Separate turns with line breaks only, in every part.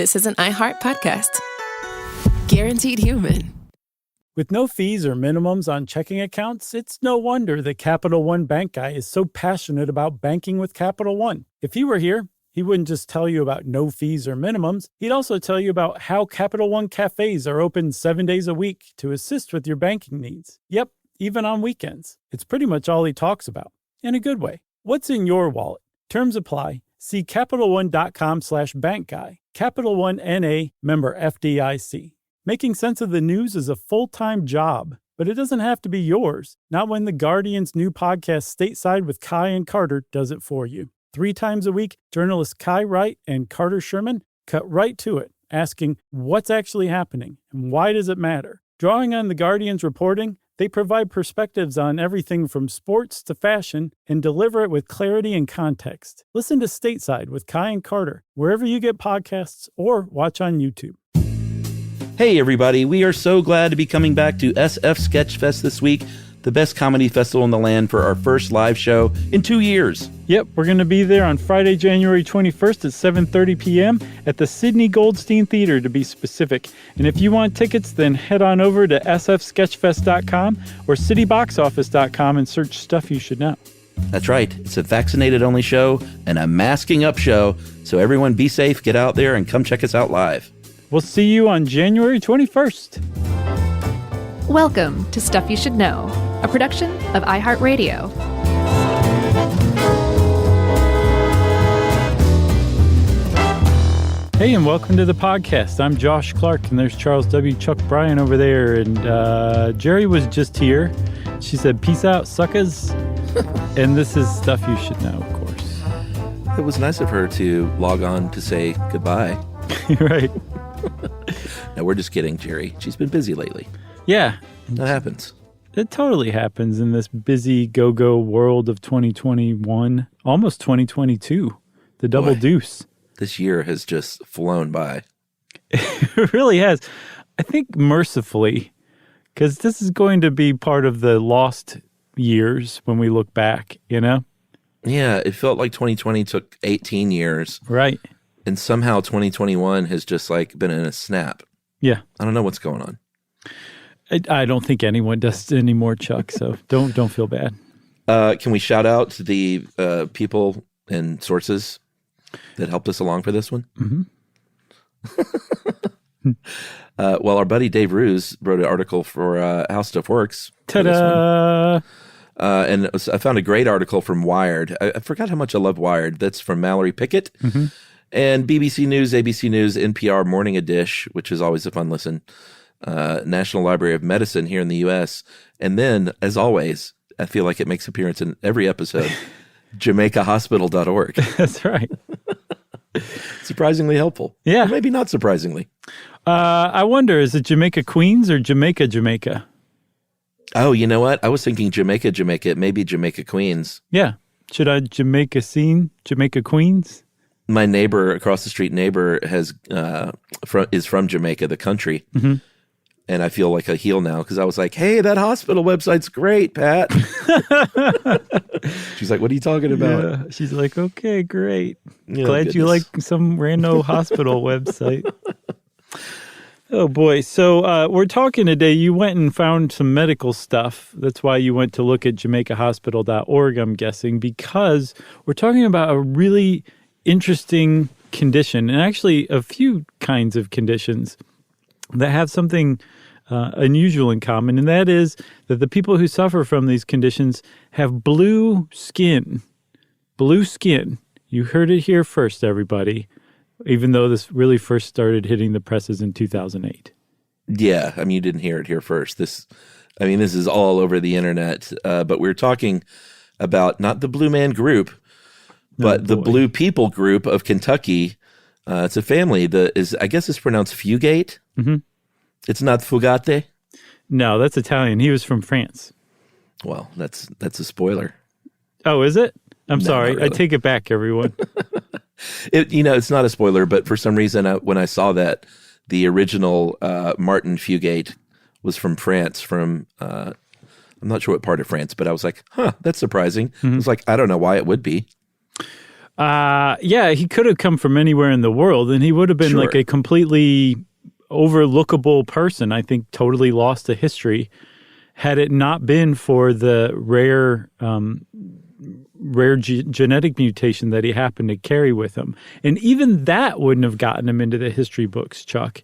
This is an iHeart podcast. Guaranteed human.
With no fees or minimums on checking accounts, it's no wonder that Capital One Bank Guy is so passionate about banking with Capital One. If he were here, he wouldn't just tell you about no fees or minimums. He'd also tell you about how Capital One cafes are open 7 days a week to assist with your banking needs. Yep, even on weekends. It's pretty much all he talks about, in a good way. What's in your wallet? Terms apply. See CapitalOne.com/bankguy. Capital One N.A., member FDIC. Making sense of the news is a full-time job, but it doesn't have to be yours. Not when the Guardian's new podcast, Stateside with Kai and Carter, does it for you. 3 times a week, journalists Kai Wright and Carter Sherman cut right to it, asking what's actually happening and why does it matter. Drawing on the Guardian's reporting, they provide perspectives on everything from sports to fashion and deliver it with clarity and context. Listen to Stateside with Kai and Carter, wherever you get podcasts or watch on YouTube.
Hey everybody, we are so glad to be coming back to SF Sketchfest this week, the best comedy festival in the land, for our first live show in 2 years.
Yep, we're going to be there on Friday, January 21st at 7:30 p.m. at the Sidney Goldstein Theater, to be specific. And if you want tickets, then head on over to sfsketchfest.com or cityboxoffice.com and search Stuff You Should Know.
That's right, it's a vaccinated-only show and a masking-up show, so everyone be safe, get out there, and come check us out live.
We'll see you on January 21st.
Welcome to Stuff You Should Know, a production of iHeartRadio.
Hey, and welcome to the podcast. I'm Josh Clark, and there's Charles W. Chuck Bryan over there, and Jerry was just here. She said, peace out, suckers. And this is Stuff You Should Know, of course.
It was nice of her to log on to say goodbye.
Right.
No, we're just kidding, Jerry. She's been busy lately.
Yeah.
That happens.
It totally happens in this busy go-go world of 2021, almost 2022, the double deuce.
This year has just flown by.
It really has. I think mercifully, because this is going to be part of the lost years when we look back, you know?
Yeah, it felt like 2020 took 18 years.
Right.
And somehow 2021 has just like been in a snap.
Yeah.
I don't know what's going on.
I don't think anyone does anymore, Chuck, so don't feel bad.
Can we shout out to the people and sources that helped us along for this one?
Mm-hmm.
Well, our buddy Dave Ruse wrote an article for How Stuff Works.
Ta-da!
And I found a great article from Wired. I forgot how much I love Wired. That's from Mallory Pickett.
Mm-hmm.
And BBC News, ABC News, NPR Morning a Dish, which is always a fun listen. National Library of Medicine here in the U.S. And then, as always, I feel like it makes appearance in every episode, JamaicaHospital.org.
That's right.
Surprisingly helpful.
Yeah.
Or maybe not surprisingly.
I wonder, is it Jamaica Queens or Jamaica, Jamaica?
Oh, you know what? I was thinking Jamaica, Jamaica. It may be Jamaica Queens.
Yeah. Should I Jamaica Queens?
My neighbor, across the street neighbor, is from Jamaica, the country.
Mm-hmm.
And I feel like a heel now because I was like, hey, that hospital website's great, Pat. She's like, what are you talking about?
Yeah. She's like, okay, great.
Yeah,
Glad you like some rando hospital website. Oh, boy. So we're talking today. You went and found some medical stuff. That's why you went to look at JamaicaHospital.org, I'm guessing, because we're talking about a really interesting condition, and actually a few kinds of conditions that have something unusual in common, and that is that the people who suffer from these conditions have blue skin. Blue skin. You heard it here first, everybody, even though this really first started hitting the presses in 2008.
Yeah, I mean, you didn't hear it here first. This is all over the internet, but we're talking about not the Blue Man Group, but the Blue People Group of Kentucky. It's a family that is, I guess it's pronounced Fugate.
Mm-hmm.
It's not Fugate?
No, that's Italian. He was from France.
Well, that's a spoiler.
Oh, is it? I'm sorry.
Really.
I take it back, everyone.
It's not a spoiler, but for some reason, when I saw that, the original Martin Fugate was from France, I'm not sure what part of France, but I was like, huh, that's surprising. Mm-hmm. I was like, I don't know why it would be.
Yeah, he could have come from anywhere in the world, and he would have been
Sure.
like a completely overlookable person. I think totally lost to history had it not been for the rare genetic mutation that he happened to carry with him. And even that wouldn't have gotten him into the history books, Chuck.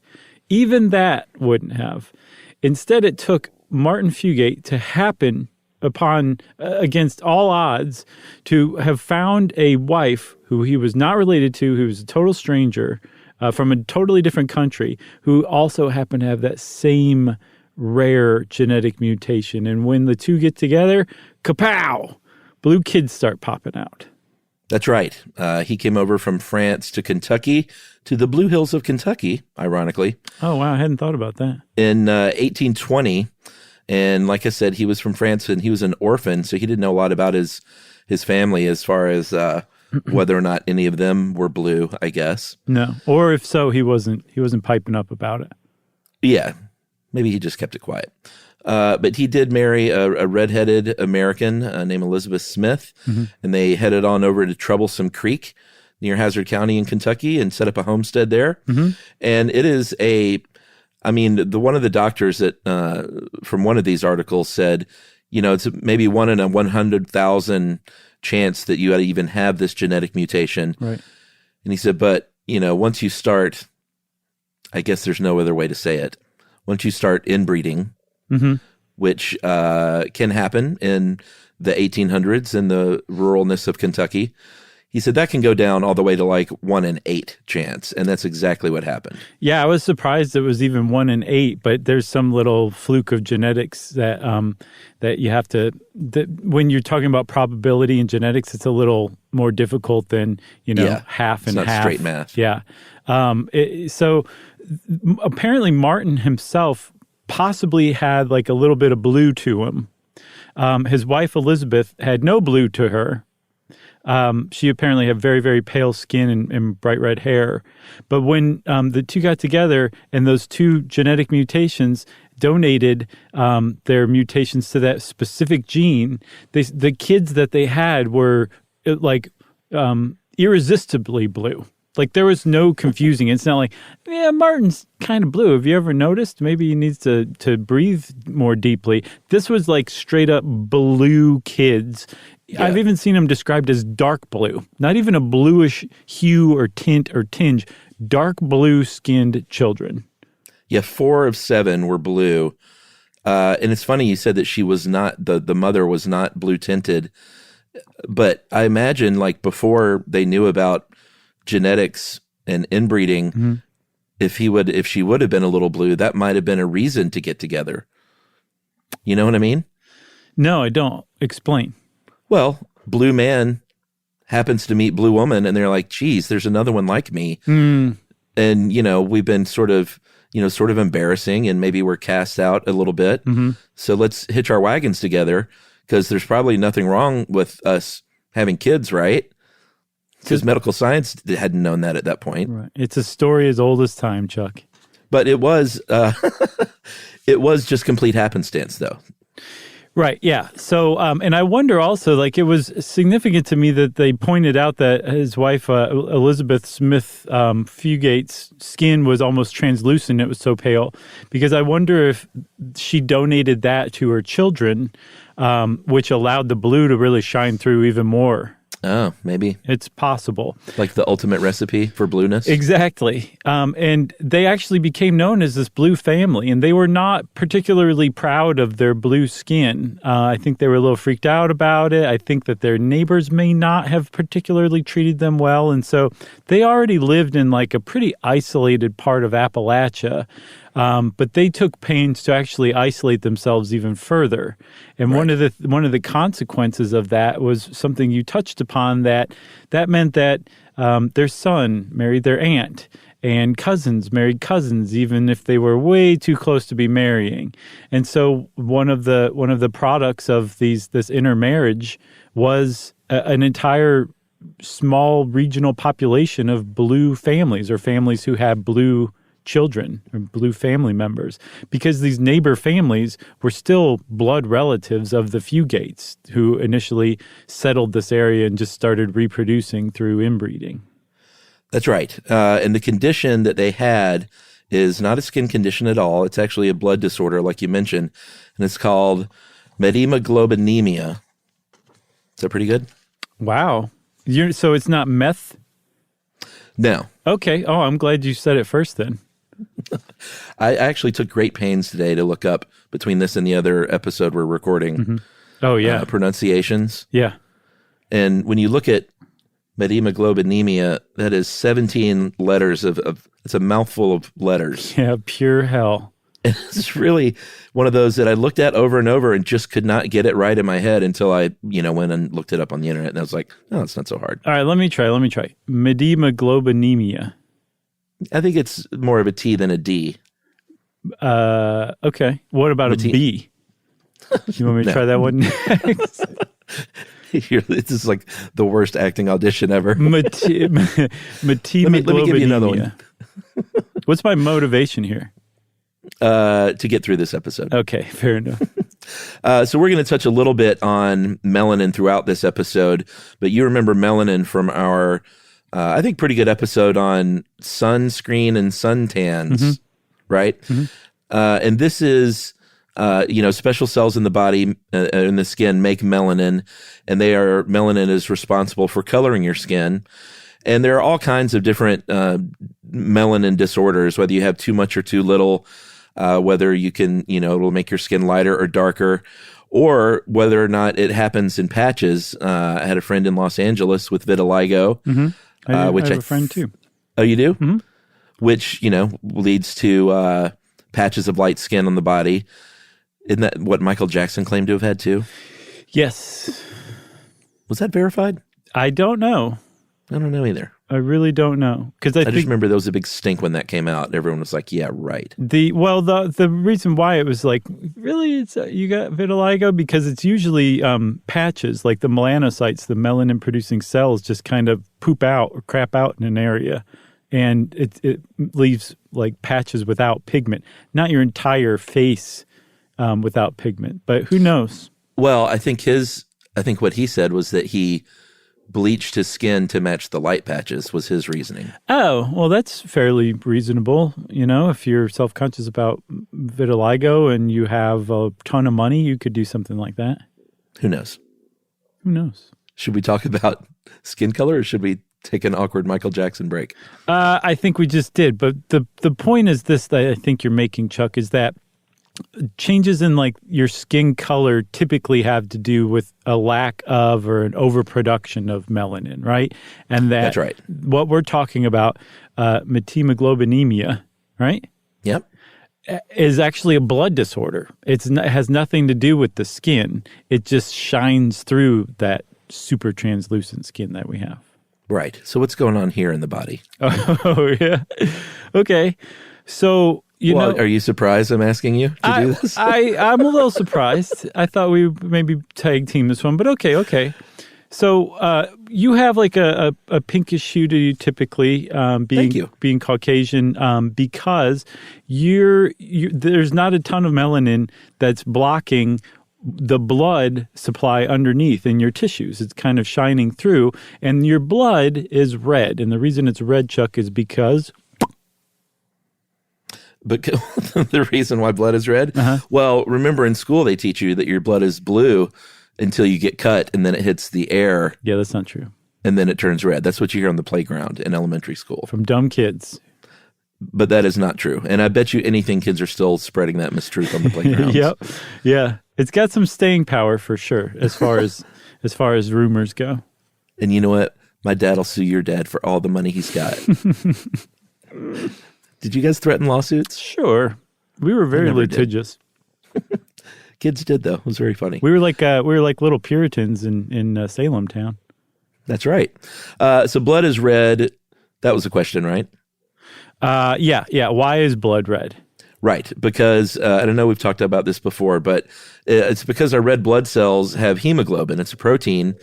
Even that wouldn't have. Instead, it took Martin Fugate to happen upon, against all odds, to have found a wife who he was not related to, who was a total stranger from a totally different country, who also happened to have that same rare genetic mutation. And when the two get together, kapow! Blue kids start popping out.
That's right. He came over from France to Kentucky, to the Blue Hills of Kentucky, ironically,
Oh, wow. I hadn't thought about that.
in 1820. And like I said, he was from France and he was an orphan, so he didn't know a lot about his family as far as whether or not any of them were blue, I guess.
No. Or if so, he wasn't piping up about it.
Yeah, maybe he just kept it quiet. But he did marry a redheaded American named Elizabeth Smith, and they headed on over to Troublesome Creek near Hazard County in Kentucky and set up a homestead there. And it is one of the doctors that from one of these articles said, it's maybe 1 in 100,000 chance that you even have this genetic mutation.
Right.
And he said, but once you start, I guess there's no other way to say it. Once you start inbreeding, which can happen in the 1800s in the ruralness of Kentucky. He said that can go down all the way to like 1 in 8 chance. And that's exactly what happened.
Yeah, I was surprised it was even 1 in 8, but there's some little fluke of genetics that that you have to, when you're talking about probability in genetics, it's a little more difficult than, half and
it's not
half.
straight math.
Yeah. So apparently Martin himself possibly had like a little bit of blue to him. His wife Elizabeth had no blue to her. She apparently had very, very pale skin and bright red hair. But when the two got together and those two genetic mutations donated their mutations to that specific gene, the kids that they had were irresistibly blue. Like there was no confusing. It's not like, yeah, Martin's kind of blue. Have you ever noticed? Maybe he needs to breathe more deeply. This was like straight up blue kids. Yeah. I've even seen them described as dark blue, not even a bluish hue or tint or tinge, dark blue skinned children.
Yeah, 4 of 7 were blue. And it's funny you said that she was not, the mother was not blue tinted. But I imagine like before they knew about genetics and inbreeding, if she would have been a little blue, that might have been a reason to get together. You know what I mean?
No, I don't. Explain.
Well, blue man happens to meet blue woman and they're like, geez, there's another one like me. And, we've been sort of embarrassing and maybe we're cast out a little bit. So let's hitch our wagons together because there's probably nothing wrong with us having kids, right? Because medical science hadn't known that at that point.
Right. It's a story as old as time, Chuck.
But it was just complete happenstance, though.
Right. Yeah. So, and I wonder also, like, it was significant to me that they pointed out that his wife, Elizabeth Smith Fugate's skin was almost translucent. It was so pale, because I wonder if she donated that to her children, which allowed the blue to really shine through even more.
Oh, maybe.
It's possible.
Like the ultimate recipe for blueness?
Exactly. And they actually became known as this blue family, and they were not particularly proud of their blue skin. I think they were a little freaked out about it. I think that their neighbors may not have particularly treated them well. And so they already lived in like a pretty isolated part of Appalachia. But they took pains to actually isolate themselves even further. And one of the consequences of that was something you touched upon, that meant that their son married their aunt, and cousins married cousins, even if they were way too close to be marrying. And so one of the products of this intermarriage was an entire small regional population of blue families, or families who had blue children or blue family members, because these neighbor families were still blood relatives of the Fugates who initially settled this area and just started reproducing through inbreeding.
That's right. And the condition that they had is not a skin condition at all. It's actually a blood disorder, like you mentioned, and it's called methemoglobinemia. Is that pretty good?
Wow. So it's not meth?
No.
Okay. Oh, I'm glad you said it first then.
I actually took great pains today to look up between this and the other episode we're recording.
Oh, yeah.
Pronunciations.
Yeah.
And when you look at methemoglobinemia, that is 17 letters of it's a mouthful of letters.
Yeah, pure hell.
And it's really one of those that I looked at over and over and just could not get it right in my head until I, went and looked it up on the internet, and I was like, oh, it's not so hard.
All right, let me try. Methemoglobinemia.
I think it's more of a T than a D.
Okay. What about a B? You want me to try that one next?
This is like the worst acting audition ever.
Methemoglobinemia.
Let me give you another one.
What's my motivation here?
To get through this episode.
Okay, fair enough.
So we're going to touch a little bit on melanin throughout this episode, but you remember melanin from our, I think, pretty good episode on sunscreen and suntans, right? And this is, special cells in the body, in the skin, make melanin, and melanin is responsible for coloring your skin. And there are all kinds of different melanin disorders, whether you have too much or too little, whether you can, it'll make your skin lighter or darker, or whether or not it happens in patches. I had a friend in Los Angeles with vitiligo.
I have a friend too.
Oh, you do? Mm-hmm. Which, leads to patches of light skin on the body. Isn't that what Michael Jackson claimed to have had too?
Yes.
Was that verified?
I don't know.
I don't know either.
I really don't know, because I
just remember there was a big stink when that came out. Everyone was like, "Yeah, right."
The reason why it was like, really, it's you got vitiligo, because it's usually patches, like the melanocytes, the melanin producing cells, just kind of poop out or crap out in an area, and it leaves like patches without pigment, not your entire face without pigment. But who knows?
Well, I think what he said was that he bleached his skin to match the light patches was his reasoning.
Oh, well, that's fairly reasonable. If you're self-conscious about vitiligo and you have a ton of money, you could do something like that.
Who knows?
Who knows?
Should we talk about skin color, or should we take an awkward Michael Jackson break?
I think we just did. But the point is this that I think you're making, Chuck, is that changes in like your skin color typically have to do with a lack of or an overproduction of melanin, right? And that's
right.
What we're talking about, methemoglobinemia, right?
Yep.
Is actually a blood disorder. It has nothing to do with the skin. It just shines through that super translucent skin that we have.
Right. So what's going on here in the body?
Oh, yeah. Okay. So,
are you surprised I'm asking you to do this?
I'm a little surprised. I thought we would maybe tag team this one, but okay. So you have like a pinkish hue to you typically, being Caucasian, because there's not a ton of melanin that's blocking the blood supply underneath in your tissues. It's kind of shining through, and your blood is red. And the reason it's red, Chuck, is because...
But the reason why blood is red? Well, remember in school they teach you that your blood is blue until you get cut, and then it hits the air.
Yeah, that's not true.
And then it turns red. That's what you hear on the playground in elementary school.
From dumb kids.
But that is not true. And I bet you anything kids are still spreading that mistruth on the playgrounds.
Yep. Yeah. It's got some staying power for sure, as far as rumors go.
And you know what? My dad will sue your dad for all the money he's got. Did you guys threaten lawsuits?
Sure. We were very litigious.
Kids did, though. It was very funny.
We were like little Puritans in Salem town.
That's right. So blood is red. That was the question, right?
Yeah. Why is blood red?
Right, because I don't know, we've talked about this before, but it's because our red blood cells have hemoglobin. It's a protein,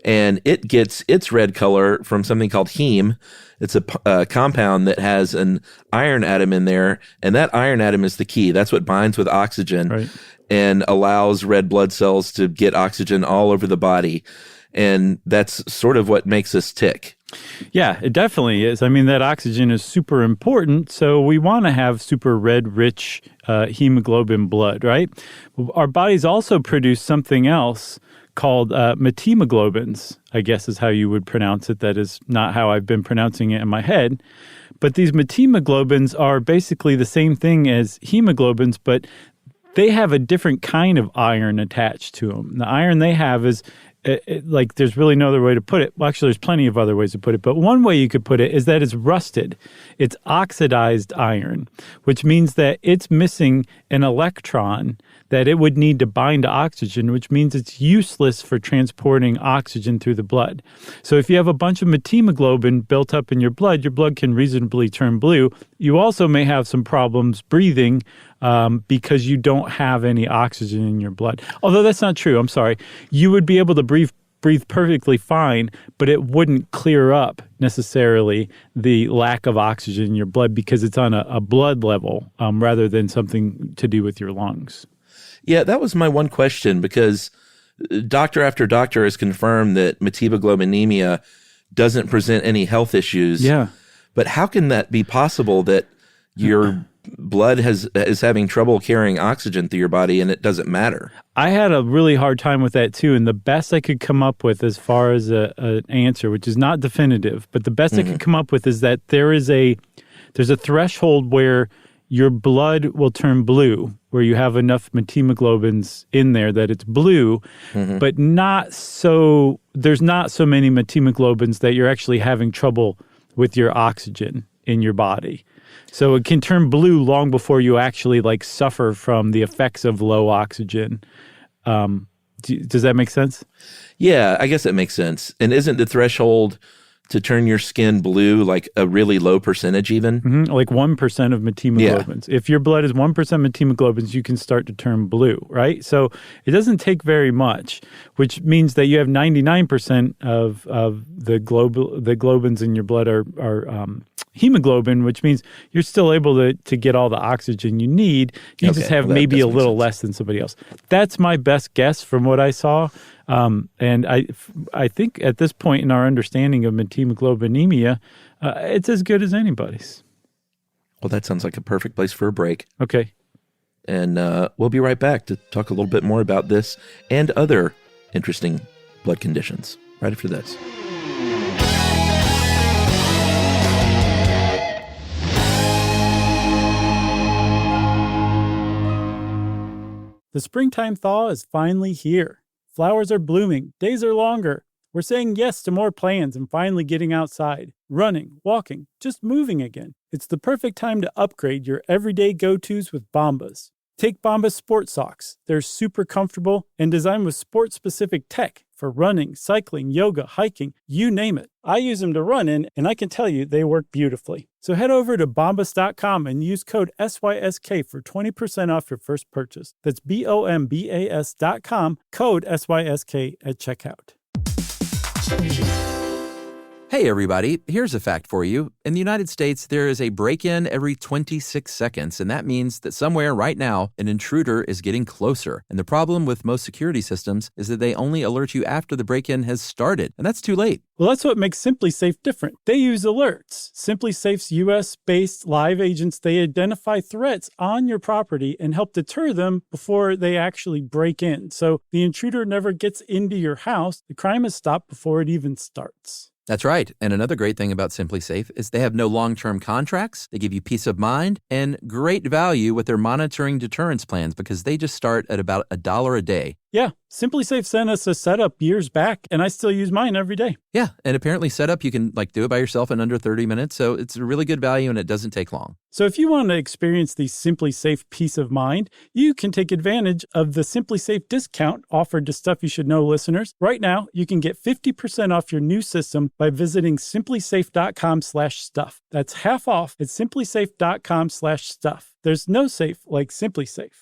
and it gets its red color from something called heme. It's a compound that has an iron atom in there, and that iron atom is the key. That's what binds with oxygen and allows red blood cells to get oxygen all over the body. And that's sort of what makes us tick.
Yeah, it definitely is. I mean, that oxygen is super important, so we want to have super red, rich hemoglobin blood, right? Our bodies also produce something else called methemoglobins, I guess is how you would pronounce it. That is not how I've been pronouncing it in my head. But these methemoglobins are basically the same thing as hemoglobins, but they have a different kind of iron attached to them. The iron they have is like there's really no other way to put it. Well, actually, there's plenty of other ways to put it. But one way you could put it is that it's rusted. It's oxidized iron, which means that it's missing an electron that it would need to bind to oxygen, which means it's useless for transporting oxygen through the blood. So if you have a bunch of methemoglobin built up in your blood can reasonably turn blue. You also may have some problems breathing because you don't have any oxygen in your blood. Although that's not true. I'm sorry. You would be able to breathe perfectly fine, but it wouldn't clear up necessarily the lack of oxygen in your blood because it's on a blood level rather than something to do with your lungs.
Yeah, that was my one question, because doctor after doctor has confirmed that methemoglobinemia doesn't present any health issues.
Yeah.
But how can that be possible that your blood is having trouble carrying oxygen through your body and it doesn't matter?
I had a really hard time with that too, and the best I could come up with as far as an answer, which is not definitive, but the best I could come up with is that there's a threshold where your blood will turn blue, where you have enough methemoglobins in there that it's blue, but there's not so many methemoglobins that you're actually having trouble with your oxygen in your body. So it can turn blue long before you actually suffer from the effects of low oxygen. Does that make sense?
Yeah, I guess that makes sense. And isn't the threshold to turn your skin blue like a really low percentage even?
Like 1% of methemoglobins. Yeah. If your blood is 1% methemoglobins, you can start to turn blue, right? So it doesn't take very much, which means that you have 99% of the globins in your blood are hemoglobin, which means you're still able to get all the oxygen you need. You just have maybe a little less than somebody else. That's my best guess from what I saw. And I think at this point in our understanding of methemoglobinemia, it's as good as anybody's.
Well, that sounds like a perfect place for a break.
Okay.
And we'll be right back to talk a little bit more about this and other interesting blood conditions right after this.
The springtime thaw is finally here. Flowers are blooming, days are longer. We're saying yes to more plans and finally getting outside, running, walking, just moving again. It's the perfect time to upgrade your everyday go-tos with Bombas. Take Bombas sports socks. They're super comfortable and designed with sport-specific tech for running, cycling, yoga, hiking, you name it. I use them to run in, and I can tell you they work beautifully. So head over to Bombas.com and use code SYSK for 20% off your first purchase. That's BOMBAS.com, code SYSK at checkout.
Hey everybody, here's a fact for you. In the United States, there is a break-in every 26 seconds, and that means that somewhere right now, an intruder is getting closer. And the problem with most security systems is that they only alert you after the break-in has started, and that's too late.
Well, that's what makes SimpliSafe different. They use alerts. SimpliSafe's U.S.-based live agents, they identify threats on your property and help deter them before they actually break in. So the intruder never gets into your house. The crime is stopped before it even starts.
That's right. And another great thing about SimpliSafe is they have no long-term contracts. They give you peace of mind and great value with their monitoring deterrence plans because they just start at about $1 a day.
Yeah, SimpliSafe sent us a setup years back, and I still use mine every day.
Yeah, and apparently setup, you can do it by yourself in under 30 minutes, so it's a really good value and it doesn't take long.
So if you want to experience the SimpliSafe peace of mind, you can take advantage of the SimpliSafe discount offered to Stuff You Should Know listeners. Right now, you can get 50% off your new system by visiting simplisafe.com/stuff. That's half off at simplisafe.com/stuff. There's no safe like SimpliSafe.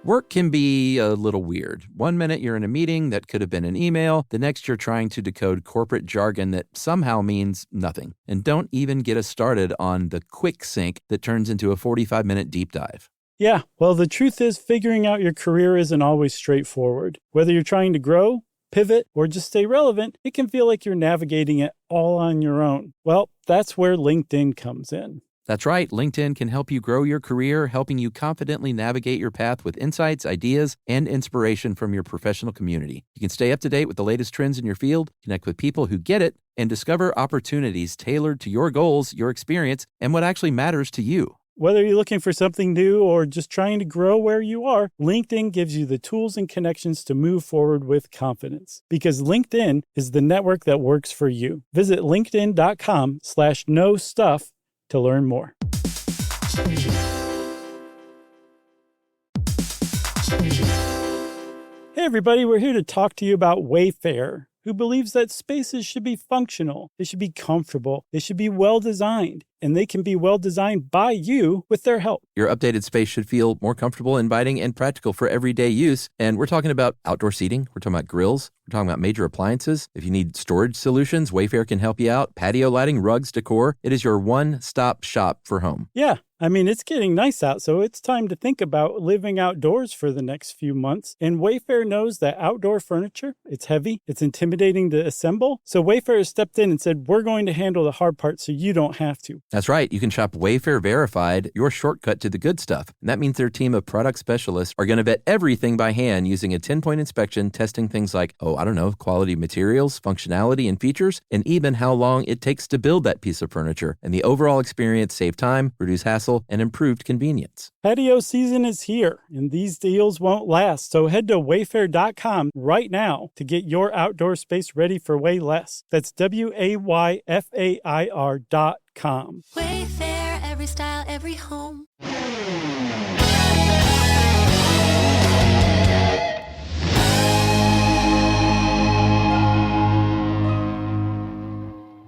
Work can be a little weird. One minute you're in a meeting that could have been an email. The next you're trying to decode corporate jargon that somehow means nothing. And don't even get us started on the quick sync that turns into a 45-minute deep dive.
Yeah, well, the truth is figuring out your career isn't always straightforward. Whether you're trying to grow, pivot, or just stay relevant, it can feel like you're navigating it all on your own. Well, that's where LinkedIn comes in.
That's right. LinkedIn can help you grow your career, helping you confidently navigate your path with insights, ideas, and inspiration from your professional community. You can stay up to date with the latest trends in your field, connect with people who get it, and discover opportunities tailored to your goals, your experience, and what actually matters to you.
Whether you're looking for something new or just trying to grow where you are, LinkedIn gives you the tools and connections to move forward with confidence. Because LinkedIn is the network that works for you. Visit linkedin.com/knowstuff to learn more. Hey everybody, we're here to talk to you about Wayfair, who believes that spaces should be functional, they should be comfortable, they should be well designed, and they can be well designed by you with their help.
Your updated space should feel more comfortable, inviting, and practical for everyday use. And we're talking about outdoor seating. We're talking about grills. We're talking about major appliances. If you need storage solutions, Wayfair can help you out. Patio lighting, rugs, decor. It is your one-stop shop for home.
Yeah, I mean, it's getting nice out, so it's time to think about living outdoors for the next few months. And Wayfair knows that outdoor furniture, it's heavy, it's intimidating to assemble. So Wayfair has stepped in and said, we're going to handle the hard part so you don't have to.
That's right. You can shop Wayfair Verified, your shortcut to the good stuff. And that means their team of product specialists are going to vet everything by hand using a 10-point inspection, testing things like, quality materials, functionality and features, and even how long it takes to build that piece of furniture. And the overall experience save time, reduce hassle, and improved convenience.
Patio season is here, and these deals won't last. So head to wayfair.com right now to get your outdoor space ready for way less. That's WAYFAIR.com.
Wayfair, every style, every home.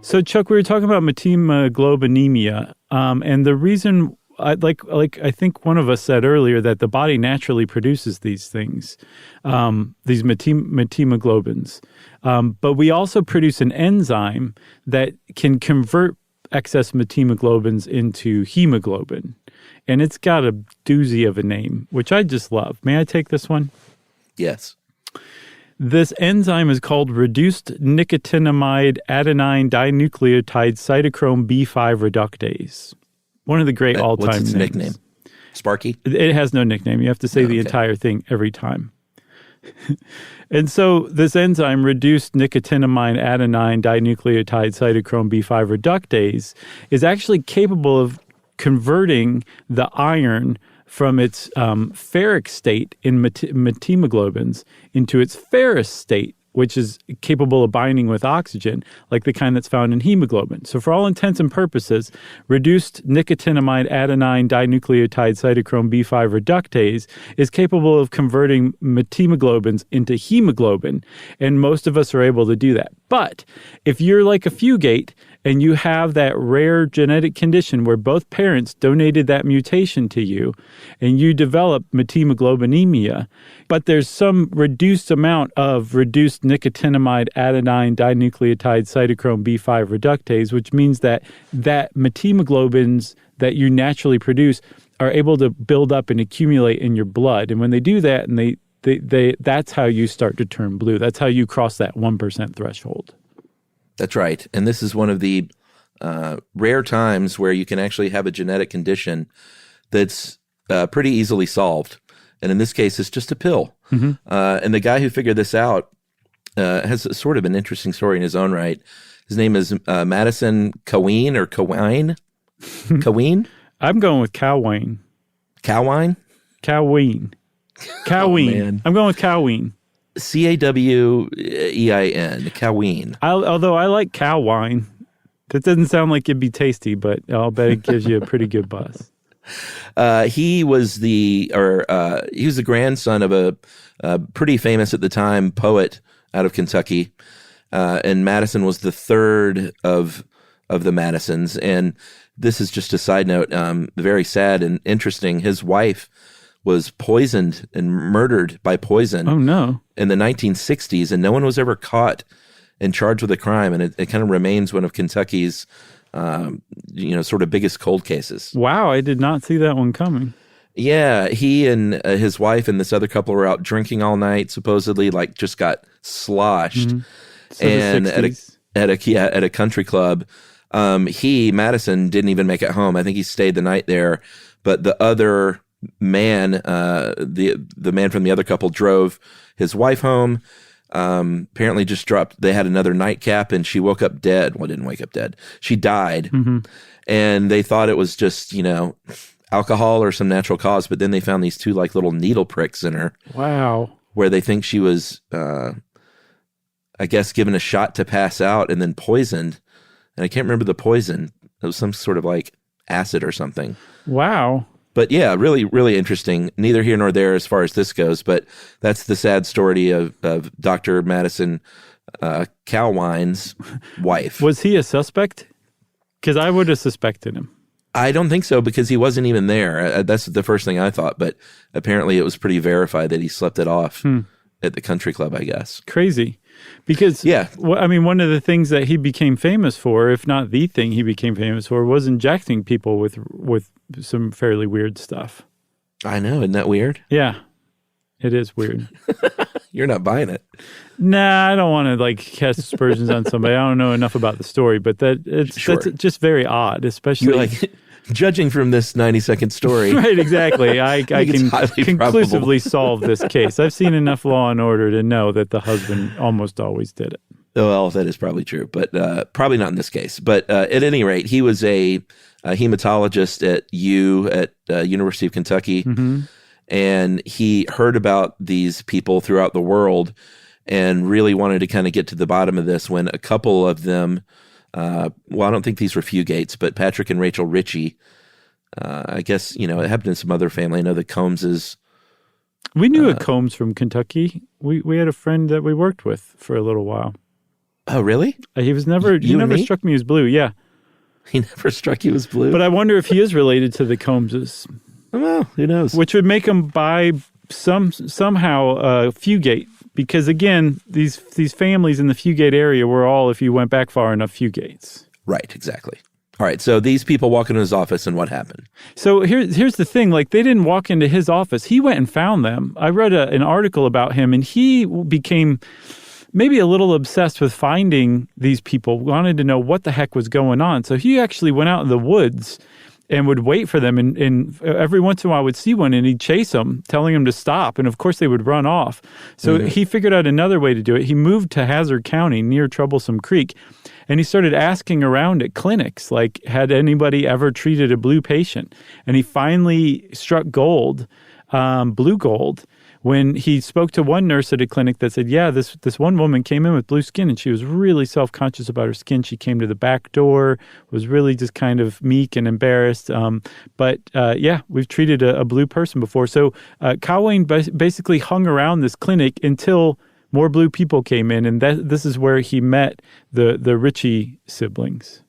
So, Chuck, we were talking about metemoglobinemia, and the reason, I think one of us said earlier that the body naturally produces these things, these metemoglobins, but we also produce an enzyme that can convert excess metemoglobins into hemoglobin, and it's got a doozy of a name, which I just love. May I take this one?
Yes.
This enzyme is called reduced nicotinamide adenine dinucleotide cytochrome B5 reductase. One of the great all-time
names. What's its
names.
nickname? Sparky?
It has no nickname. You have to say the entire thing every time. And so this enzyme, reduced nicotinamide adenine dinucleotide cytochrome B5 reductase, is actually capable of converting the iron from its ferric state in metemoglobins into its ferrous state, which is capable of binding with oxygen, like the kind that's found in hemoglobin. So for all intents and purposes, reduced nicotinamide adenine dinucleotide cytochrome B5 reductase is capable of converting metemoglobins into hemoglobin, and most of us are able to do that. But if you're like a fugate and you have that rare genetic condition where both parents donated that mutation to you and you develop metemoglobinemia, but there's some reduced amount of reduced nicotinamide adenine dinucleotide cytochrome B5 reductase, which means that metemoglobins that you naturally produce are able to build up and accumulate in your blood. And when they do that, and they that's how you start to turn blue. That's how you cross that 1% threshold.
That's right. And this is one of the rare times where you can actually have a genetic condition that's pretty easily solved. And in this case, it's just a pill. Mm-hmm. And the guy who figured this out has sort of an interesting story in his own right. His name is Madison Caween or Cawine. Caween?
I'm going with Coween.
Cowine?
Coween. Coween.
man.
I'm going with Coween.
Cawein. Coween.
Although I like cow wine. That doesn't sound like it'd be tasty, but I'll bet it gives you a pretty good buzz.
He was the grandson of a pretty famous at the time poet out of Kentucky, and Madison was the third of the Madisons. And this is just a side note, very sad and interesting. His wife was poisoned and murdered by poison.
Oh no!
In the 1960s, and no one was ever caught and charged with a crime, and it kind of remains one of Kentucky's sort of biggest cold cases.
Wow, I did not see that one coming.
Yeah, he and his wife and this other couple were out drinking all night, supposedly, like just got sloshed.
Mm-hmm. So
and
the 60s.
at a country club, Madison didn't even make it home. I think he stayed the night there, but the other man, the man from the other couple, drove his wife home. Apparently they had another nightcap and she woke up dead. Well, didn't wake up dead. She died.
Mm-hmm.
And they thought it was just, alcohol or some natural cause. But then they found these two like little needle pricks in her.
Wow.
Where they think she was, I guess, given a shot to pass out and then poisoned. And I can't remember the poison. It was some sort of like acid or something.
Wow.
But yeah, really, really interesting. Neither here nor there as far as this goes, but that's the sad story of Dr. Madison Cowine's wife.
Was he a suspect? Because I would have suspected him.
I don't think so, because he wasn't even there. That's the first thing I thought, but apparently it was pretty verified that he slept it off at the country club, I guess.
Crazy. Because,
yeah.
One of the things that he became famous for, if not the thing he became famous for, was injecting people with some fairly weird stuff.
I know. Isn't that weird?
Yeah, it is weird.
You're not buying it.
Nah, I don't want to cast aspersions on somebody. I don't know enough about the story, but that's just very odd, especially.
You're like, judging from this 90-second story.
Right, exactly. I can conclusively
probable.
solve this case. I've seen enough Law and Order to know that the husband almost always did it.
Well, that is probably true, but probably not in this case. But at any rate, he was a hematologist at University of Kentucky, and he heard about these people throughout the world and really wanted to kind of get to the bottom of this when a couple of them, I don't think these were Fugates, but Patrick and Rachel Ritchie, I guess, it happened in some other family. I know the Combses.
We knew a Combs from Kentucky. We had a friend that we worked with for a little while.
Oh, really?
He never struck me as blue, yeah.
He never struck you as blue?
But I wonder if he is related to the Combses.
Well, who knows?
Which would make him buy somehow Fugate. Because again, these families in the Fugate area were all, if you went back far enough, Fugates.
Right, exactly. All right, so these people walk into his office, and what happened?
So here's the thing. They didn't walk into his office. He went and found them. I read an article about him, and he became maybe a little obsessed with finding these people, wanted to know what the heck was going on. So he actually went out in the woods and would wait for them. And every once in a while would see one and he'd chase them, telling them to stop. And of course they would run off. So he figured out another way to do it. He moved to Hazard County near Troublesome Creek. And he started asking around at clinics, had anybody ever treated a blue patient? And he finally struck gold, blue gold, when he spoke to one nurse at a clinic that said, yeah, this one woman came in with blue skin and she was really self-conscious about her skin. She came to the back door, was really just kind of meek and embarrassed. But we've treated a blue person before. So Cowayne basically hung around this clinic until more blue people came in. And this is where he met the Ritchie siblings.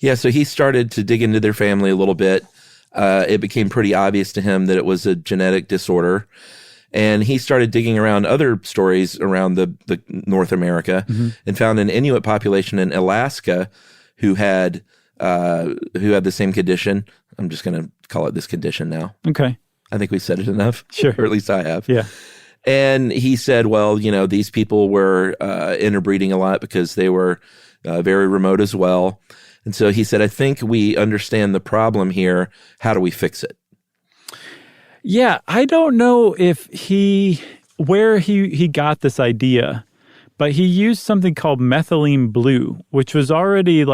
Yeah, so he started to dig into their family a little bit. It became pretty obvious to him that it was a genetic disorder. And he started digging around other stories around the North America and found an Inuit population in Alaska who had the same condition. I'm just going to call it this condition now.
Okay.
I think we said it enough.
Sure.
Or at least I have.
Yeah.
And he said, well, these people were interbreeding a lot because they were very remote as well. And so he said, I think we understand the problem here. How do we fix it?
Yeah, I don't know where he got this idea, but he used something called methylene blue, which was already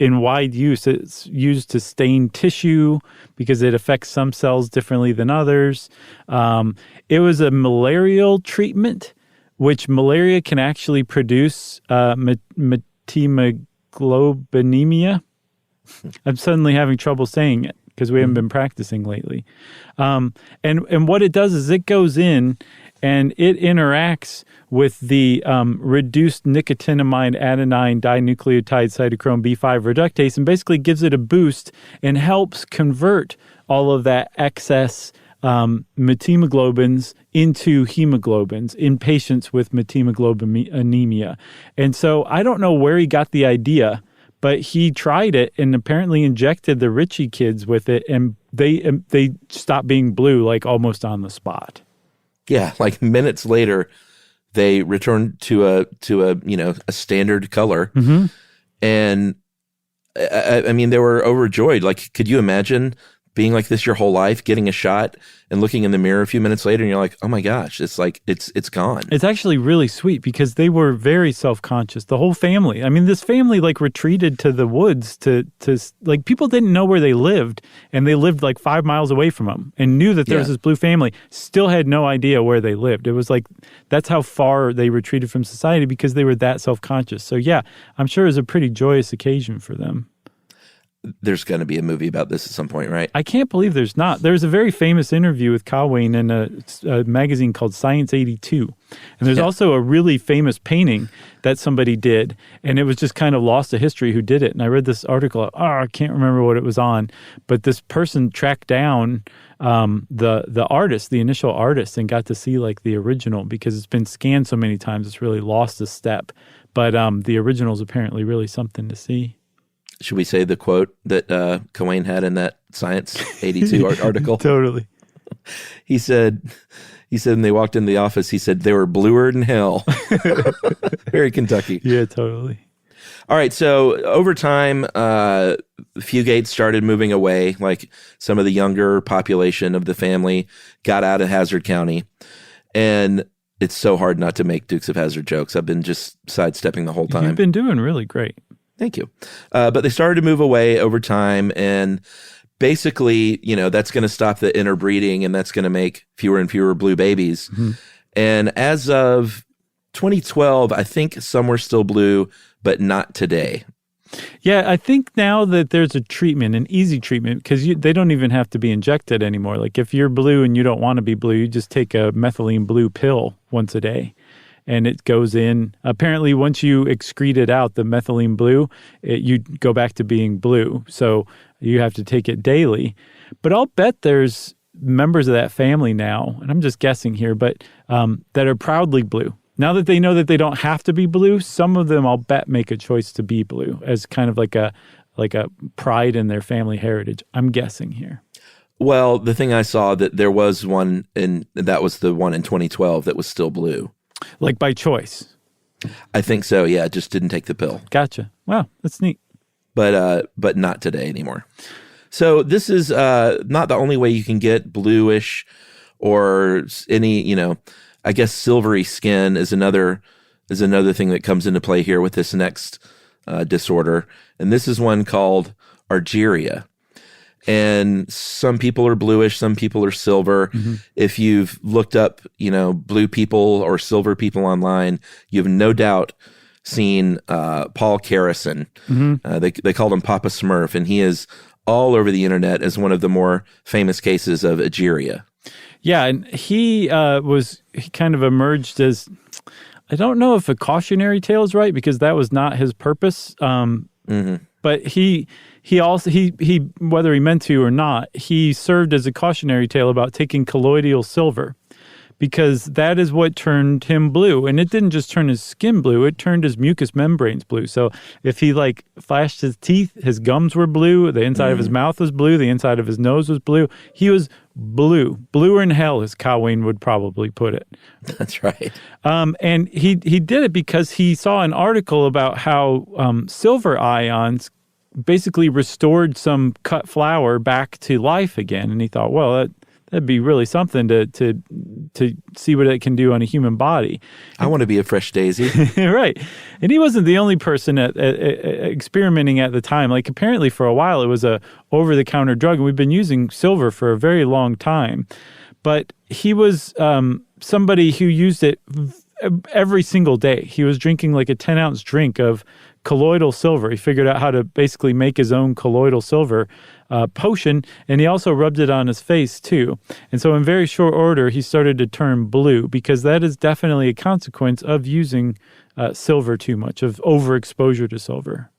in wide use. It's used to stain tissue because it affects some cells differently than others. It was a malarial treatment, which malaria can actually produce methemoglobinema. I'm suddenly having trouble saying it because we haven't been practicing lately. And what it does is it goes in and it interacts with the reduced nicotinamide adenine dinucleotide cytochrome B5 reductase and basically gives it a boost and helps convert all of that excess methemoglobins into hemoglobins in patients with methemoglobinemia. And so I don't know where he got the idea, but he tried it and apparently injected the Ritchie kids with it, and they stopped being blue like almost on the spot.
Yeah, like minutes later, they returned to a standard color, and I mean they were overjoyed. Like, could you imagine being like this your whole life, getting a shot and looking in the mirror a few minutes later, and you're like, oh my gosh, it's like it's gone.
It's actually really sweet because they were very self-conscious, the whole family. I mean, this family like retreated to the woods to like people didn't know where they lived, and they lived like 5 miles away from them and knew that there was this blue family, still had no idea where they lived. It was like, that's how far they retreated from society because they were that self-conscious. So yeah, I'm sure it was a pretty joyous occasion for them.
There's going to be a movie about this at some point, right?
I can't believe there's not. There's a very famous interview with Kyle Wayne in a magazine called Science 82. And there's also a really famous painting that somebody did, and it was just kind of lost to history who did it. And I read this article, I can't remember what it was on, but this person tracked down the artist, the initial artist, and got to see like the original because it's been scanned so many times it's really lost a step. But the original is apparently really something to see.
Should we say the quote that Coane had in that Science 82 article?
Totally.
He said when they walked into the office, he said, they were bluer than hell. Very Kentucky.
Yeah, totally.
All right. So over time, Fugate started moving away. Like some of the younger population of the family got out of Hazard County. And it's so hard not to make Dukes of Hazzard jokes. I've been just sidestepping the whole time.
You've been doing really great.
Thank you. But they started to move away over time, and basically, that's going to stop the interbreeding, and that's going to make fewer and fewer blue babies. Mm-hmm. And as of 2012, I think some were still blue, but not today.
Yeah, I think now that there's a treatment, an easy treatment, because they don't even have to be injected anymore. Like if you're blue and you don't want to be blue, you just take a methylene blue pill once a day. And it goes in. Apparently, once you excrete it out, the methylene blue, you go back to being blue. So you have to take it daily. But I'll bet there's members of that family now, and I'm just guessing here, but that are proudly blue. Now that they know that they don't have to be blue, some of them I'll bet make a choice to be blue as kind of like a pride in their family heritage. I'm guessing here.
Well, the thing I saw that there was one, and that was the one in 2012 that was still blue.
Like by choice?
I think so, yeah. Just didn't take the pill.
Gotcha. Wow, that's neat.
But not today anymore. So this is not the only way you can get bluish or any, I guess silvery skin is another thing that comes into play here with this next disorder. And this is one called argyria. And some people are bluish, some people are silver. Mm-hmm. If you've looked up, blue people or silver people online, you've no doubt seen Paul Carrison. Mm-hmm. They called him Papa Smurf, and he is all over the internet as one of the more famous cases of argyria.
Yeah, and he kind of emerged as, I don't know if a cautionary tale is right because that was not his purpose. But he also whether he meant to or not, he served as a cautionary tale about taking colloidal silver because that is what turned him blue. And it didn't just turn his skin blue, it turned his mucous membranes blue. So if he flashed his teeth, his gums were blue, the inside of his mouth was blue, the inside of his nose was blue. He was blue. Bluer in hell, as Kyle Wayne would probably put it.
That's right.
And he did it because he saw an article about how silver ions basically restored some cut flower back to life again. And he thought, well, that'd be really something to see what it can do on a human body.
I want to be a fresh daisy.
Right. And he wasn't the only person at experimenting at the time. Like apparently for a while it was a over-the-counter drug, and we've been using silver for a very long time. But he was somebody who used it every single day. He was drinking like a 10-ounce drink of colloidal silver. He figured out how to basically make his own colloidal silver potion, and he also rubbed it on his face too. And so in very short order, he started to turn blue, because that is definitely a consequence of using silver too much, of overexposure to silver.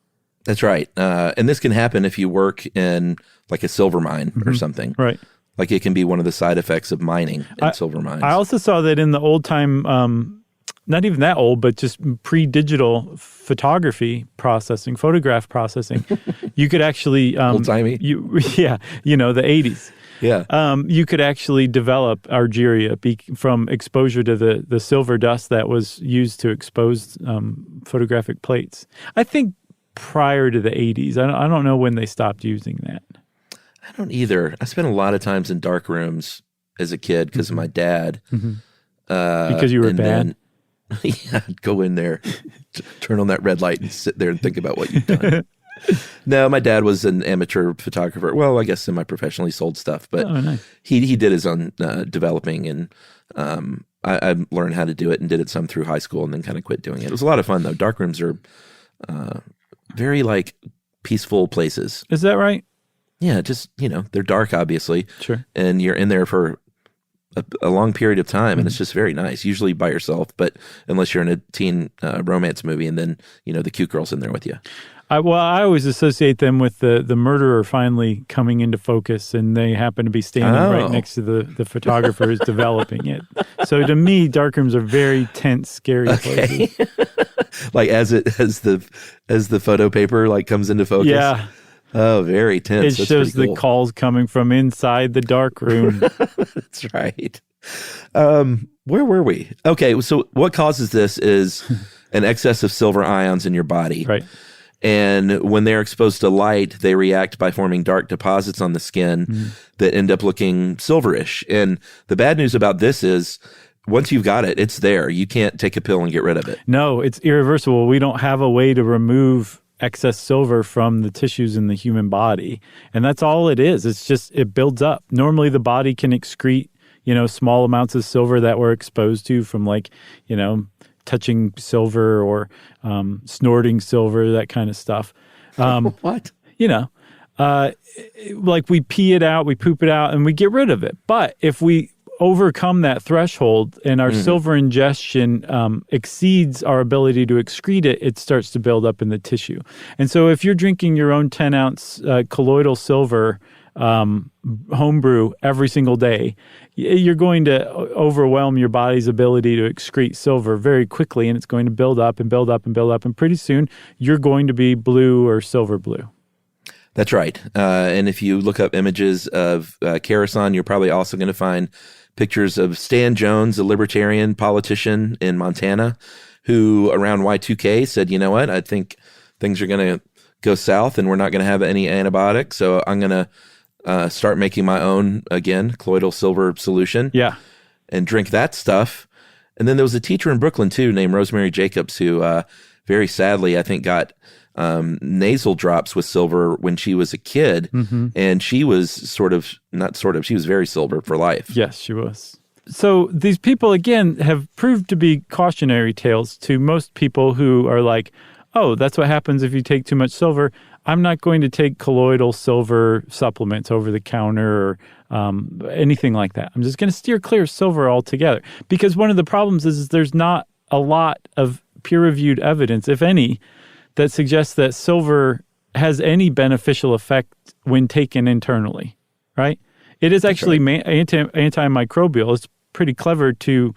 That's right. And this can happen if you work in like a silver mine or something.
Right.
Like it can be one of the side effects of mining in silver mines.
I also saw that in the old time, not even that old, but just pre-digital photography processing, photograph processing, you could actually
old-timey.
the 80s.
Yeah.
You could actually develop argyria from exposure to the silver dust that was used to expose photographic plates. I think prior to the 80s. I don't know when they stopped using that.
I don't either. I spent a lot of times in dark rooms as a kid because of my dad.
Because you were bad?
I'd go in there, turn on that red light and sit there and think about what you've done. No, my dad was an amateur photographer. Well, I guess semi-professionally, sold stuff, but
nice.
he did his own developing, and I learned how to do it and did it some through high school and then kind of quit doing it. It was a lot of fun, though. Dark rooms are very, like, peaceful places.
Is that right?
Yeah, just, they're dark, obviously.
Sure.
And you're in there for a long period of time, and it's just very nice, usually by yourself, but unless you're in a teen romance movie, and then, the cute girl's in there with you.
I always associate them with the murderer finally coming into focus, and they happen to be standing right next to the photographer who's developing it. So to me, darkrooms are very tense, scary places.
Like as the photo paper like comes into focus.
Yeah.
Oh, very tense.
It shows the calls coming from inside the dark room.
That's right. Where were we? Okay, so what causes this is an excess of silver ions in your body.
Right.
And when they're exposed to light, they react by forming dark deposits on the skin that end up looking silverish. And the bad news about this is once you've got it, it's there. You can't take a pill and get rid of it.
No, it's irreversible. We don't have a way to remove excess silver from the tissues in the human body. And that's all it is. It's just, it builds up. Normally the body can excrete, small amounts of silver that we're exposed to from touching silver or snorting silver, that kind of stuff.
What?
Like we pee it out, we poop it out, and we get rid of it. But if we overcome that threshold and our silver ingestion exceeds our ability to excrete it, it starts to build up in the tissue. And so if you're drinking your own 10-ounce colloidal silver homebrew every single day, you're going to overwhelm your body's ability to excrete silver very quickly, and it's going to build up and build up and build up, and pretty soon you're going to be blue or silver blue.
That's right. And if you look up images of Kherson, you're probably also going to find pictures of Stan Jones, a libertarian politician in Montana, who around Y2K said, you know what, I think things are going to go south and we're not going to have any antibiotics, so I'm going to start making my own, again, colloidal silver solution.
Yeah.
And drink that stuff. And then there was a teacher in Brooklyn, too, named Rosemary Jacobs, who very sadly, I think, got nasal drops with silver when she was a kid. And she was she was very silver for life.
Yes, she was. So these people, again, have proved to be cautionary tales to most people who are like, oh, that's what happens if you take too much silver. I'm not going to take colloidal silver supplements over the counter or anything like that. I'm just going to steer clear of silver altogether. Because one of the problems is there's not a lot of peer-reviewed evidence, if any, that suggests that silver has any beneficial effect when taken internally, right? It is actually antimicrobial. It's pretty clever to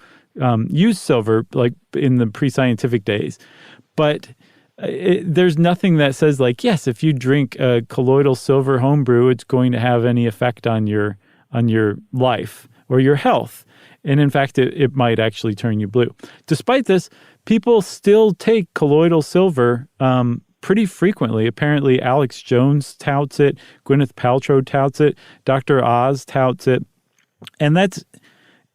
use silver like in the pre-scientific days. But there's nothing that says like, yes, if you drink a colloidal silver homebrew, it's going to have any effect on your life or your health. And in fact, it might actually turn you blue. Despite this, people still take colloidal silver pretty frequently. Apparently, Alex Jones touts it. Gwyneth Paltrow touts it. Dr. Oz touts it. And that's,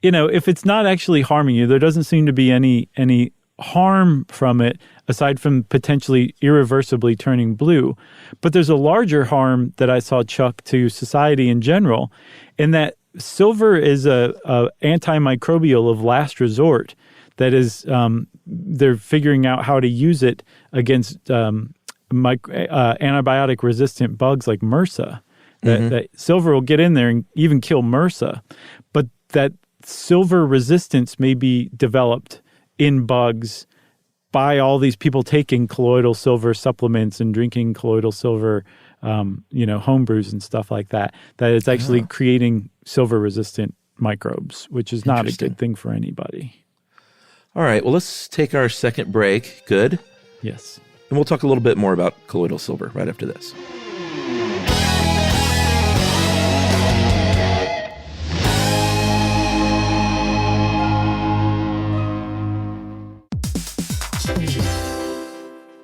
if it's not actually harming you, there doesn't seem to be any harm from it aside from potentially irreversibly turning blue. But there's a larger harm that I saw, Chuck, to society in general, in that silver is a antimicrobial of last resort. That is, they're figuring out how to use it against antibiotic-resistant bugs like MRSA. That silver will get in there and even kill MRSA. But that silver resistance may be developed in bugs by all these people taking colloidal silver supplements and drinking colloidal silver, home brews and stuff like that, that it's actually creating silver-resistant microbes, which is not a good thing for anybody.
All right, well, let's take our second break. Good.
Yes.
And we'll talk a little bit more about colloidal silver right after this.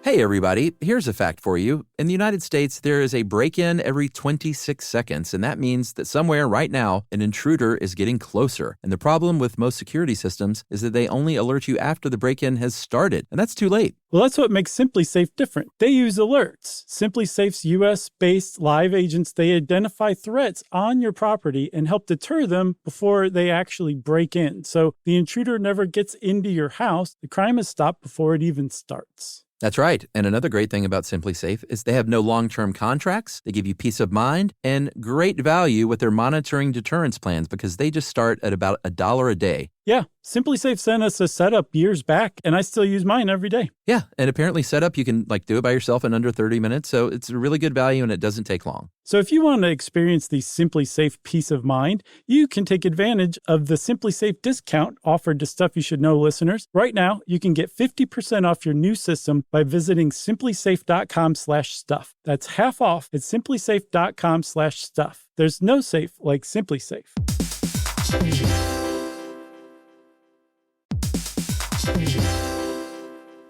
Hey, everybody. Here's a fact for you. In the United States, there is a break-in every 26 seconds, and that means that somewhere right now, an intruder is getting closer. And the problem with most security systems is that they only alert you after the break-in has started, and that's too late.
Well, that's what makes SimpliSafe different. They use alerts. SimpliSafe's U.S.-based live agents, they identify threats on your property and help deter them before they actually break in. So the intruder never gets into your house. The crime is stopped before it even starts.
That's right. And another great thing about SimpliSafe is they have no long-term contracts. They give you peace of mind and great value with their monitoring deterrence plans because they just start at about $1 a day.
Yeah, SimpliSafe sent us a setup years back, and I still use mine every day.
Yeah, and apparently setup, you can do it by yourself in under 30 minutes, so it's a really good value and it doesn't take long.
So if you want to experience the SimpliSafe peace of mind, you can take advantage of the SimpliSafe discount offered to Stuff You Should Know listeners. Right now, you can get 50% off your new system by visiting simplisafe.com/stuff. That's half off at simplisafe.com/stuff. There's no safe like SimpliSafe.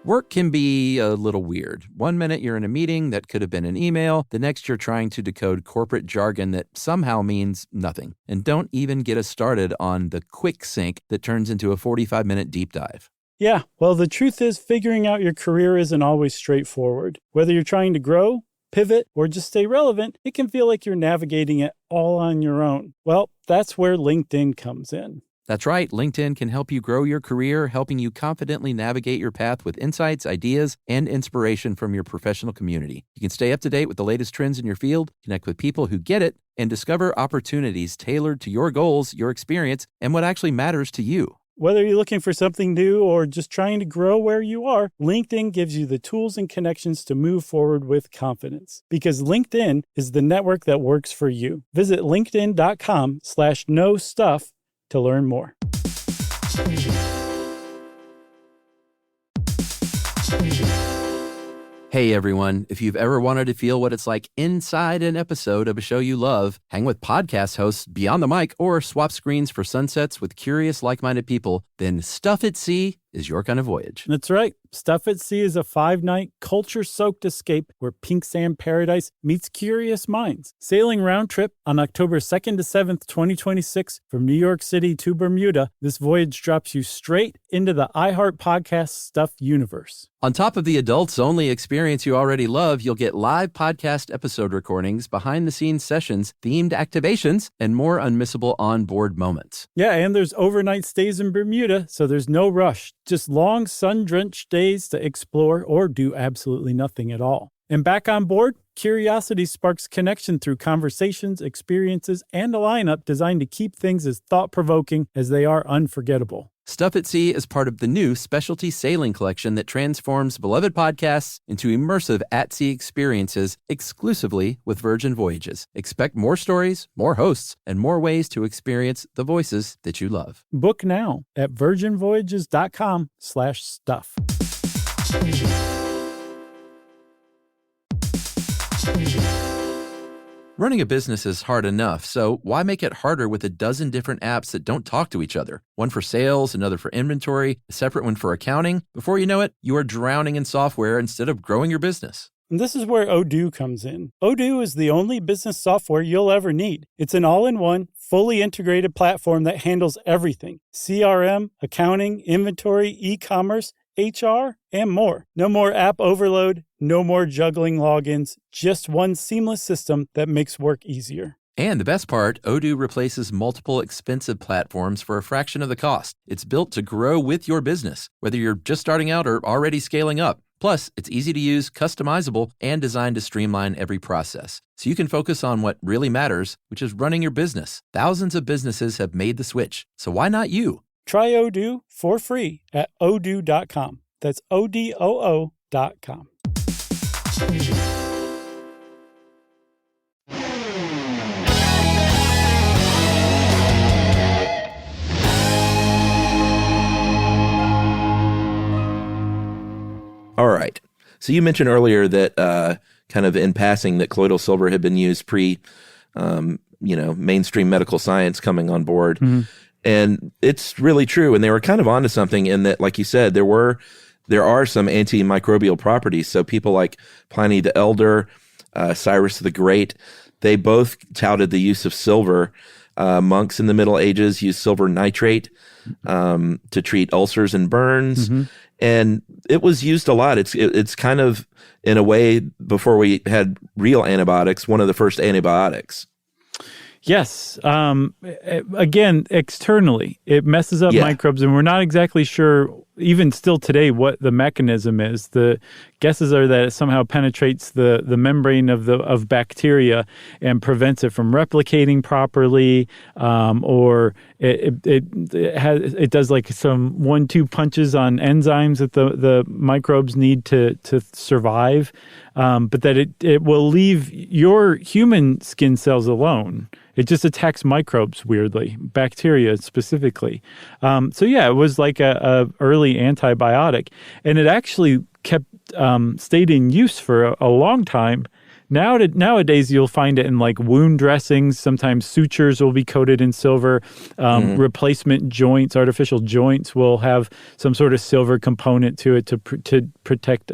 Work can be a little weird. One minute you're in a meeting that could have been an email. The next you're trying to decode corporate jargon that somehow means nothing. And don't even get us started on the quick sync that turns into a 45-minute deep dive.
Yeah, well, the truth is figuring out your career isn't always straightforward. Whether you're trying to grow, pivot, or just stay relevant, it can feel like you're navigating it all on your own. Well, that's where LinkedIn comes in.
That's right. LinkedIn can help you grow your career, helping you confidently navigate your path with insights, ideas, and inspiration from your professional community. You can stay up to date with the latest trends in your field, connect with people who get it, and discover opportunities tailored to your goals, your experience, and what actually matters to you.
Whether you're looking for something new or just trying to grow where you are, LinkedIn gives you the tools and connections to move forward with confidence. Because LinkedIn is the network that works for you. Visit linkedin.com/knowstuff to learn more.
Hey everyone, if you've ever wanted to feel what it's like inside an episode of a show you love, hang with podcast hosts Beyond the Mic, or swap screens for sunsets with curious, like-minded people, then Stuff at Sea is your kind of voyage.
That's right. Stuff at Sea is a 5-night, culture-soaked escape where pink sand paradise meets curious minds. Sailing round trip on October 2nd to 7th, 2026 from New York City to Bermuda, this voyage drops you straight into the iHeart Podcast Stuff universe.
On top of the adults-only experience you already love, you'll get live podcast episode recordings, behind-the-scenes sessions, themed activations, and more unmissable on-board moments.
Yeah, and there's overnight stays in Bermuda, so there's no rush. Just long, sun-drenched days to explore or do absolutely nothing at all. And back on board, curiosity sparks connection through conversations, experiences, and a lineup designed to keep things as thought-provoking as they are unforgettable.
Stuff at Sea is part of the new specialty sailing collection that transforms beloved podcasts into immersive at-sea experiences exclusively with Virgin Voyages. Expect more stories, more hosts, and more ways to experience the voices that you love.
Book now at virginvoyages.com/stuff.
Running a business is hard enough, so why make it harder with a dozen different apps that don't talk to each other? One for sales, another for inventory, a separate one for accounting. Before you know it, you are drowning in software instead of growing your business.
And this is where Odoo comes in. Odoo is the only business software you'll ever need. It's an all-in-one,
fully integrated platform that handles everything: CRM, accounting, inventory, e-commerce, HR, and more. No more app overload, no more juggling logins, just one seamless system that makes work easier.
And the best part, Odoo replaces multiple expensive platforms for a fraction of the cost. It's built to grow with your business, whether you're just starting out or already scaling up. Plus, it's easy to use, customizable, and designed to streamline every process, so you can focus on what really matters, which is running your business. Thousands of businesses have made the switch, so why not you?
Try Odoo for free at odoo.com. That's ODOO.com.
All right. So you mentioned earlier that kind of in passing that colloidal silver had been used pre, mainstream medical science coming on board. Mm-hmm. And it's really true. And they were kind of onto something in that, like you said, there are some antimicrobial properties. So people like Pliny the Elder, Cyrus the Great, they both touted the use of silver. Monks in the Middle Ages used silver nitrate to treat ulcers and burns. Mm-hmm. And it was used a lot. It's kind of, in a way, before we had real antibiotics, one of the first antibiotics.
Yes. Again, externally, it messes up microbes, and we're not exactly sure, even still today, what the mechanism is. The guesses are that it somehow penetrates the membrane of bacteria and prevents it from replicating properly, or it does like some 1-2 punches on enzymes that the microbes need to survive, but that it will leave your human skin cells alone. It just attacks microbes weirdly, bacteria specifically. It was like a early antibiotic, and it actually kept stayed in use for a long time. Nowadays, you'll find it in like wound dressings. Sometimes sutures will be coated in silver. Replacement joints, artificial joints, will have some sort of silver component to it to protect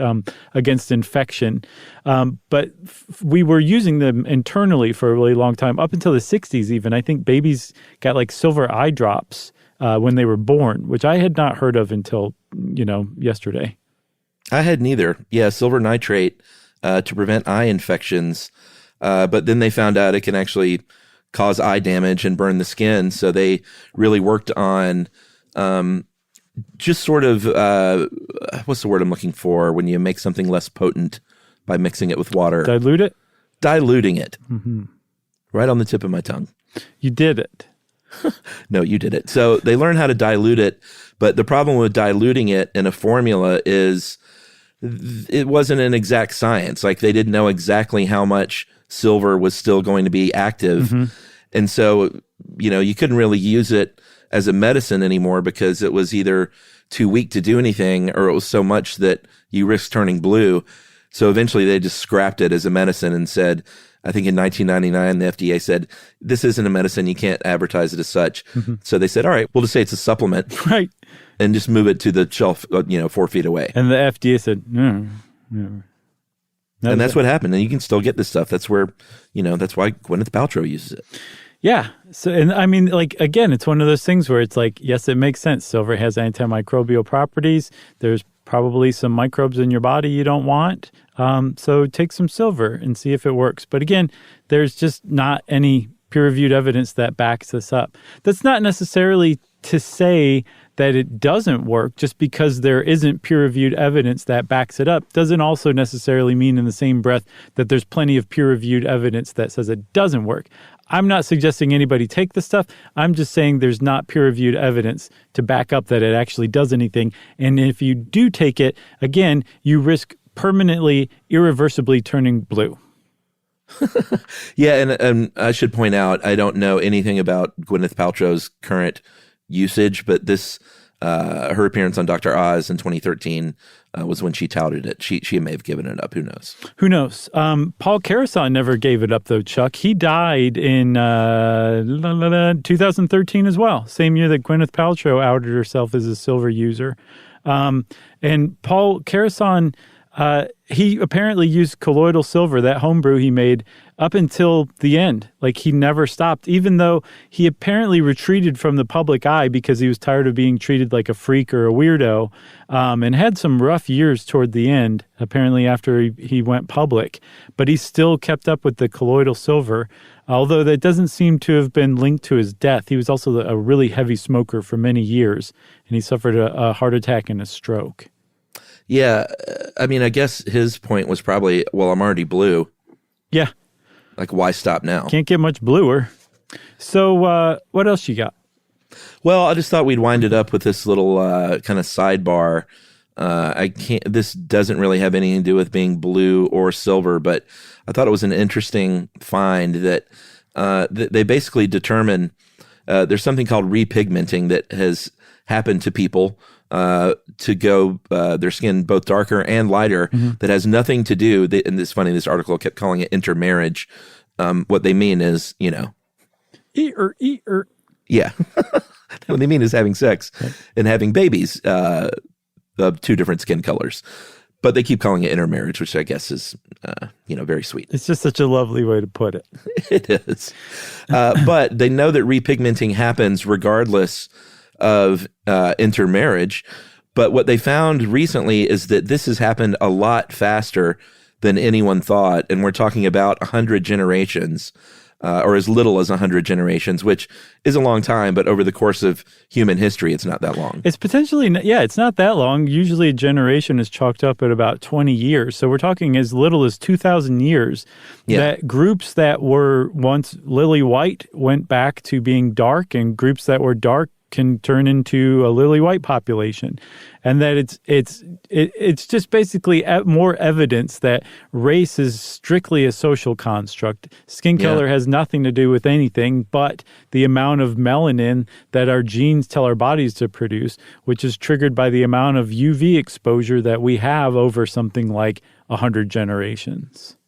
against infection. But we were using them internally for a really long time, up until the 60s even. I think babies got like silver eye drops when they were born, which I had not heard of until, yesterday.
I had neither. Yeah, silver nitrate. To prevent eye infections. But then they found out it can actually cause eye damage and burn the skin. So they really worked on just sort of, what's the word I'm looking for when you make something less potent by mixing it with water?
Dilute it?
Diluting it. Mm-hmm. Right on the tip of my tongue.
You did it.
No, you did it. So they learned how to dilute it. But the problem with diluting it in a formula is it wasn't an exact science. Like they didn't know exactly how much silver was still going to be active. Mm-hmm. And so, you couldn't really use it as a medicine anymore because it was either too weak to do anything or it was so much that you risked turning blue. So eventually they just scrapped it as a medicine and said, I think in 1999, the FDA said, this isn't a medicine. You can't advertise it as such. Mm-hmm. So they said, all right, we'll just say it's a supplement.
Right.
And just move it to the shelf, 4 feet away.
And the FDA said, no.
And that's what happened. And you can still get this stuff. That's where, that's why Gwyneth Paltrow uses it.
Yeah. So, and I mean, like, again, it's one of those things where it's like, yes, it makes sense. Silver has antimicrobial properties. There's probably some microbes in your body you don't want. So take some silver and see if it works. But again, there's just not any peer-reviewed evidence that backs this up. That's not necessarily to say that it doesn't work. Just because there isn't peer-reviewed evidence that backs it up doesn't also necessarily mean in the same breath that there's plenty of peer-reviewed evidence that says it doesn't work. I'm not suggesting anybody take the stuff. I'm just saying there's not peer-reviewed evidence to back up that it actually does anything. And if you do take it, again, you risk permanently, irreversibly turning blue.
Yeah, and I should point out, I don't know anything about Gwyneth Paltrow's current usage, but this her appearance on Dr. Oz in 2013 was when she touted it. She may have given it up. Who knows?
Who knows? Paul Karasan never gave it up, though, Chuck. He died in 2013 as well, same year that Gwyneth Paltrow outed herself as a silver user. And Paul Karasan He apparently used colloidal silver, that homebrew he made, up until the end. Like, he never stopped, even though he apparently retreated from the public eye because he was tired of being treated like a freak or a weirdo, and had some rough years toward the end, apparently after he went public. But he still kept up with the colloidal silver, although that doesn't seem to have been linked to his death. He was also a really heavy smoker for many years, and he suffered a heart attack and a stroke.
Yeah, I mean, I guess his point was probably, well, I'm already blue.
Yeah.
Like, why stop now?
Can't get much bluer. So what else you got?
Well, I just thought we'd wind it up with this little kind of sidebar. This doesn't really have anything to do with being blue or silver, but I thought it was an interesting find that they basically determine there's something called repigmenting that has happened to people to go their skin both darker and lighter, that has nothing to do, and it's funny, this article kept calling it intermarriage. What they mean is,
Eater.
yeah. What they mean is having sex and having babies of two different skin colors. But they keep calling it intermarriage, which I guess is, very sweet.
It's just such a lovely way to put it.
It is. But they know that repigmenting happens regardless of intermarriage. But what they found recently is that this has happened a lot faster than anyone thought. And we're talking about 100 generations, or as little as 100 generations, which is a long time. But over the course of human history, it's not that long.
It's potentially, it's not that long. Usually a generation is chalked up at about 20 years. So we're talking as little as 2,000 years.
Yeah.
That groups that were once lily white went back to being dark, and groups that were dark can turn into a lily white population. And that it's just basically more evidence that race is strictly a social construct. Skin color has nothing to do with anything but the amount of melanin that our genes tell our bodies to produce, which is triggered by the amount of UV exposure that we have over something like 100 generations.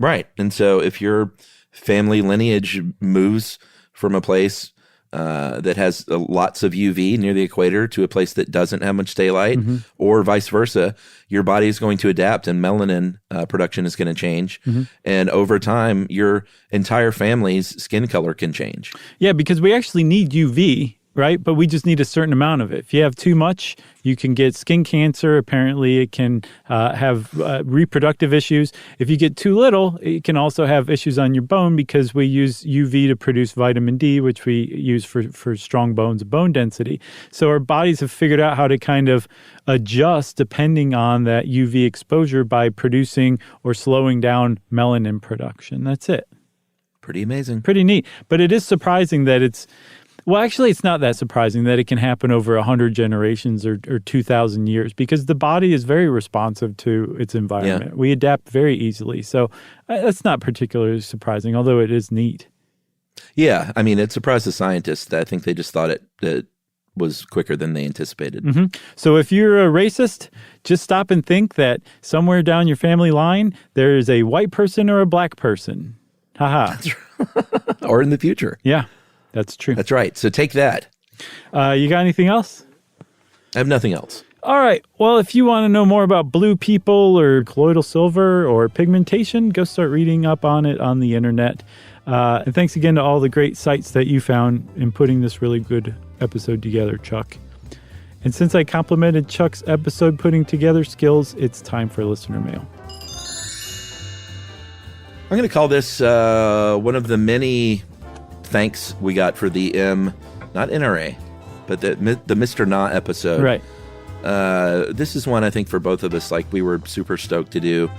Right. And so if your family lineage moves from a place that has lots of UV near the equator to a place that doesn't have much daylight, or vice versa, your body is going to adapt, and melanin production is going to change. And over time, your entire family's skin color can change. Yeah,
because we actually need UV, right? But we just need a certain amount of it. If you have too much, you can get skin cancer. Apparently, it can have reproductive issues. If you get too little, it can also have issues on your bone, because we use UV to produce vitamin D, which we use for strong bones, bone density. So our bodies have figured out how to kind of adjust depending on that UV exposure by producing or slowing down melanin production. That's it.
Pretty amazing.
Pretty neat. But it is surprising that well, actually, it's not that surprising that it can happen over 100 generations or 2,000 years, because the body is very responsive to its environment. Yeah. We adapt very easily. So that's not particularly surprising, although it is neat.
Yeah. I mean, it surprised the scientists. I think they just thought it was quicker than they anticipated.
So if you're a racist, just stop and think that somewhere down your family line, there is a white person or a black person. Haha.
Or in the future.
Yeah. That's true.
That's right. So take that.
You got anything else?
I have nothing else.
All right. Well, if you want to know more about blue people or colloidal silver or pigmentation, go start reading up on it on the internet. And thanks again to all the great sites that you found in putting this really good episode together, Chuck. And since I complimented Chuck's episode putting together skills, it's time for listener mail.
I'm going to call this one of the many thanks we got for the not NRA, but the Mr. Na episode.
Right.
This is one I think for both of us, like, we were super stoked to do,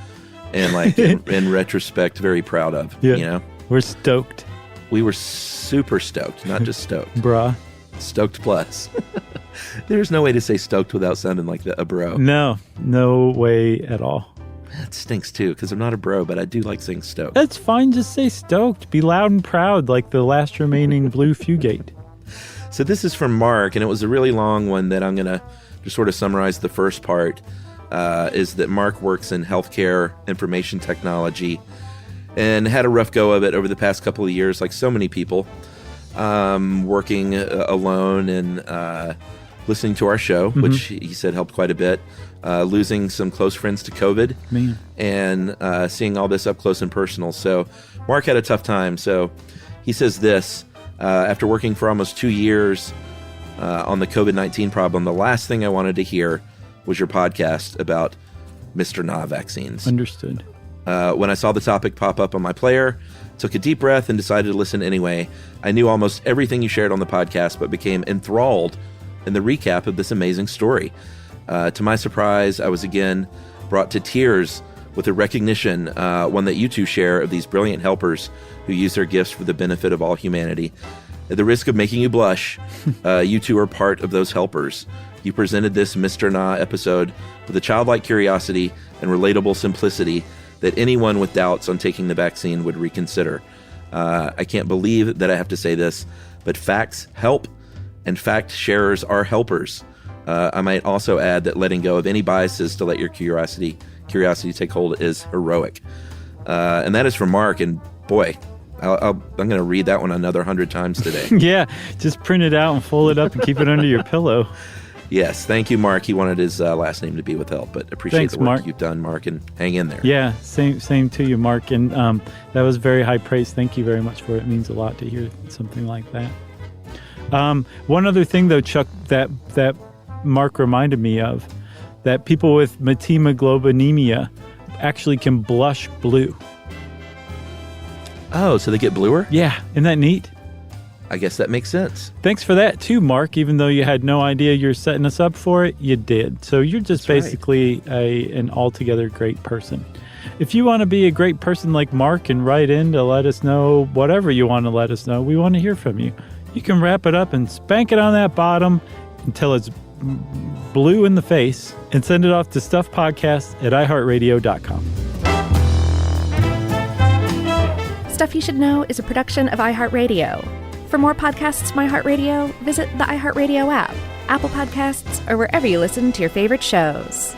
and like in retrospect, very proud of.
Yeah. We're stoked.
We were super stoked, not just stoked.
Bruh.
Stoked plus. There's no way to say stoked without sounding like a bro.
No way at all.
That stinks too, because I'm not a bro, but I do like saying stoked.
That's fine. Just say stoked. Be loud and proud like the last remaining blue fugate.
So this is from Mark, and it was a really long one that I'm going to just sort of summarize. The first part is that Mark works in healthcare information technology and had a rough go of it over the past couple of years, like so many people, working alone and listening to our show, which he said helped quite a bit, losing some close friends to COVID, and seeing all this up close and personal. So Mark had a tough time. So he says this, after working for almost 2 years on the COVID-19 problem, the last thing I wanted to hear was your podcast about Mr. Na vaccines.
Understood.
When I saw the topic pop up on my player, took a deep breath and decided to listen anyway. I knew almost everything you shared on the podcast, but became enthralled in the recap of this amazing story. To my surprise, I was again brought to tears with the recognition, one that you two share, of these brilliant helpers who use their gifts for the benefit of all humanity. At the risk of making you blush, you two are part of those helpers. You presented this Mr. Na episode with a childlike curiosity and relatable simplicity that anyone with doubts on taking the vaccine would reconsider. I can't believe that I have to say this, but facts help, and fact sharers are helpers. I might also add that letting go of any biases to let your curiosity take hold is heroic. And that is from Mark, and boy, I'm going to read that one another 100 times today.
Yeah, just print it out and fold it up and keep it under your pillow.
Yes, thank you, Mark. He wanted his last name to be withheld, but appreciate
Thanks,
the work
Mark.
you've done, Mark, and hang in there.
Yeah, same to you, Mark. And that was very high praise. Thank you very much for it. It means a lot to hear something like that. One other thing, though, Chuck, that Mark reminded me of, that people with metemoglobinemia actually can blush blue.
Oh, so they get bluer?
Yeah, isn't that neat?
I guess that makes sense.
Thanks for that too, Mark. Even though you had no idea you're setting us up for it, you did. So you're just
That's
basically an altogether great person. If you want to be a great person like Mark and write in to let us know whatever you want to let us know, we want to hear from you. You can wrap it up and spank it on that bottom until it's blue in the face and send it off to stuffpodcast@iheartradio.com.
Stuff You Should Know is a production of iHeartRadio. For more podcasts from iHeartRadio, visit the iHeartRadio app, Apple Podcasts, or wherever you listen to your favorite shows.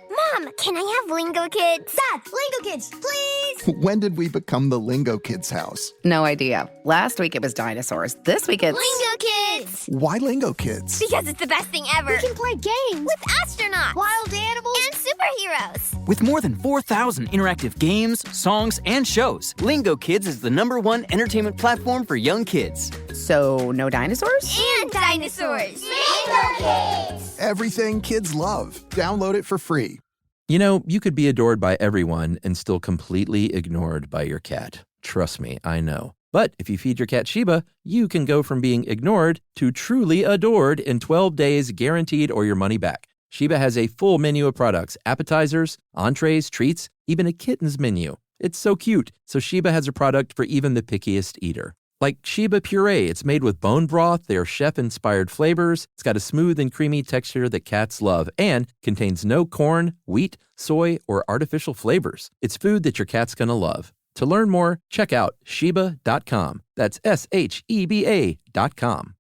Mom, can I have Lingo Kids? Dad, Lingo Kids, please!
When did we become the Lingo Kids house?
No idea. Last week it was dinosaurs. This week it's...
Lingo Kids!
Why Lingo Kids?
Because it's the best thing ever. We can play games with astronauts, wild animals, and superheroes.
With more than 4,000 interactive games, songs, and shows, Lingo Kids is the #1 entertainment platform for young kids.
So, no dinosaurs?
And dinosaurs! Lingo Kids!
Everything kids love. Download it for free.
You know, you could be adored by everyone and still completely ignored by your cat. Trust me, I know. But if you feed your cat Sheba, you can go from being ignored to truly adored in 12 days, guaranteed, or your money back. Sheba has a full menu of products, appetizers, entrees, treats, even a kitten's menu. It's so cute, so Sheba has a product for even the pickiest eater. Like Sheba Puree, it's made with bone broth, their chef-inspired flavors. It's got a smooth and creamy texture that cats love and contains no corn, wheat, soy, or artificial flavors. It's food that your cat's gonna love. To learn more, check out Sheba.com. That's SHEBA.com.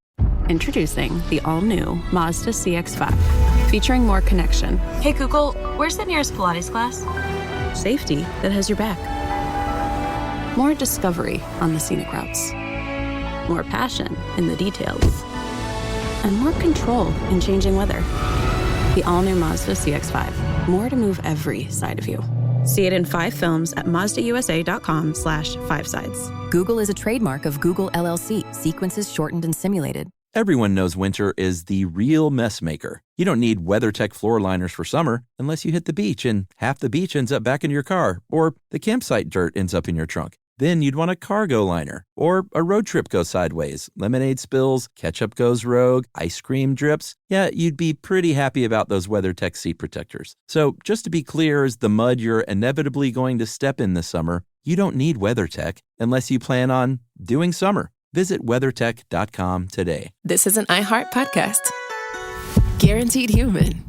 Introducing the all-new Mazda CX-5, featuring more connection.
Hey Google, where's the nearest Pilates class?
Safety that has your back. More discovery on the scenic routes. More passion in the details. And more control in changing weather. The all-new Mazda CX-5. More to move every side of you. See it in 5 films at MazdaUSA.com/5sides.
Google is a trademark of Google LLC. Sequences shortened and simulated.
Everyone knows winter is the real mess maker. You don't need WeatherTech floor liners for summer unless you hit the beach and half the beach ends up back into your car, or the campsite dirt ends up in your trunk. Then you'd want a cargo liner, or a road trip goes sideways, lemonade spills, ketchup goes rogue, ice cream drips. Yeah, you'd be pretty happy about those WeatherTech seat protectors. So just to be clear, as the mud you're inevitably going to step in this summer, you don't need WeatherTech unless you plan on doing summer. Visit WeatherTech.com today.
This is an iHeart podcast. Guaranteed Human.